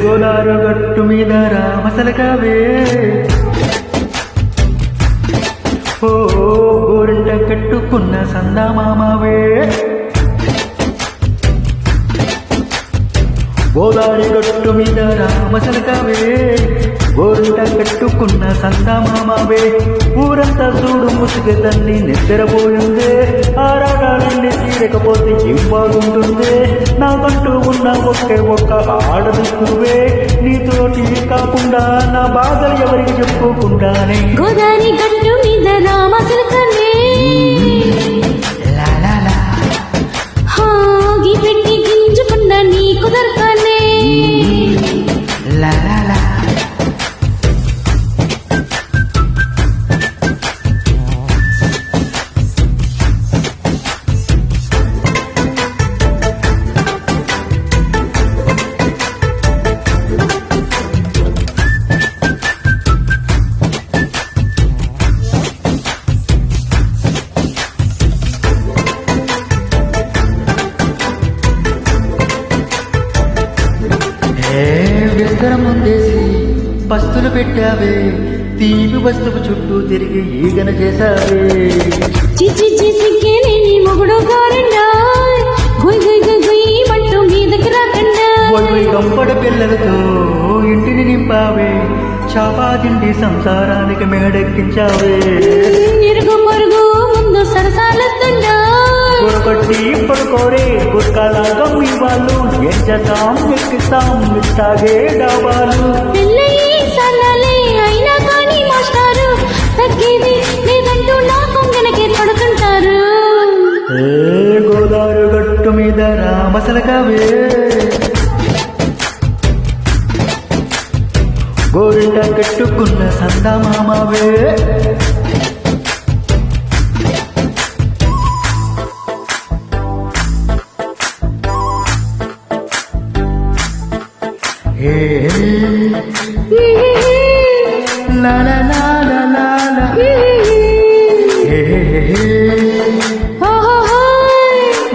గోదారు గట్టు మీద రామసలకవే ఓ గోరింట కట్టుకున్న సందామామవే గోదారి గట్టు మీద రామసలకవే గోరింట కట్టుకున్న సందామామవే ఊరంతా చూడు ముసుగు తల్లి నిద్రపోయిందే ఆరాడాలన్నీ తీరకపోతే ఏం బాగుంటుందే నాకంటూ ఉన్న ఒకే ఒక్క ఆడదువే నీతోటి కాకుండా నా బాధలు ఎవరికి చెప్పుకుంటానే గోదారి గట్టు మీద రామసలకవే హాగి పెట్టి గింజుకున్న నీకు దొరకనే విస్తరం ముందేసి బస్తులు పెట్టావే తీపి బస్తుకు చుట్టూ తిరిగి ఈగన చేశావే చిచి చిసికే నీ మొగుడు గారండా గుయ్ గుయ్ గుయ్ గుయ్ మంటూ మీదకి రాకండా ఒళ్ళు గంపడ పిల్లలతో ఇంటిని నింపావే చాపా తిండి సంసారానికి మేడెక్కించావే ఇరుగు పొరుగు ముందు సరసాలతుండా కొరకొట్టి పడుకోరే గుర్కాలాగా మీ వాళ్ళు ఏం చేస్తాం ఎక్కిస్తాం ఇస్తాగే డాబాలు పెళ్ళయి సల్లలే అయినా కానీ మాస్టారు తగ్గేది లేదంటూ నా కొంగనకే పడుకుంటారు గోదారు గట్టు మీద రామసలకవే గోరింట కట్టుకున్న సందమామవే la la la la la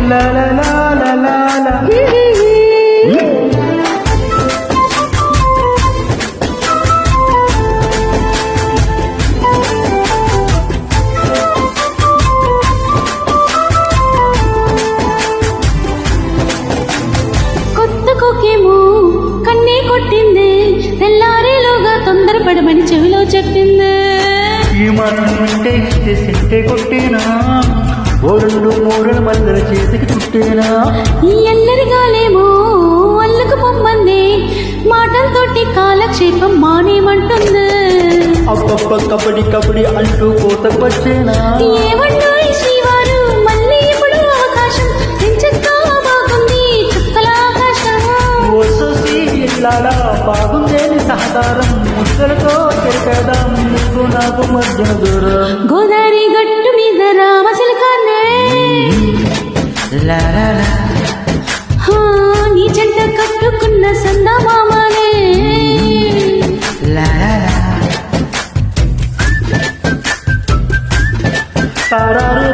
la la la la la la కొత్త కోకేమో కన్నే కొట్టింది తెల్లారేలోగా తొందరపడమని చెవిలో చెప్పింది ఈ మనమంటే చేసింటే కొట్టేనా ఓ రెండు మూడల మల్లెల చేతికి చుట్టేనా ఈ ఎల్లరిగాలేమో అల్లుకు పొమ్మంది మాటలతోటి కాలక్షేపం మానేమంటుంది అబ్బబ్బ కబడి కబడి అంటూ కోతకు వచ్చేనా ఏమంటో ఈ శ్రీవారు మళ్ళీ ఇప్పుడు అవకాశం ఎంచక్కా బాగుంది చుక్కల ఆకాశం వసూసి ఇల్లాలా బాగుందేని సహకారం ముద్దలతో చెరికేదాం నీకు నాకు మధ్య దూరం గోదారి గట్టు మీద రామసిలకాన్నే నీ జంట కట్టుకున్న సందమామనే తారారి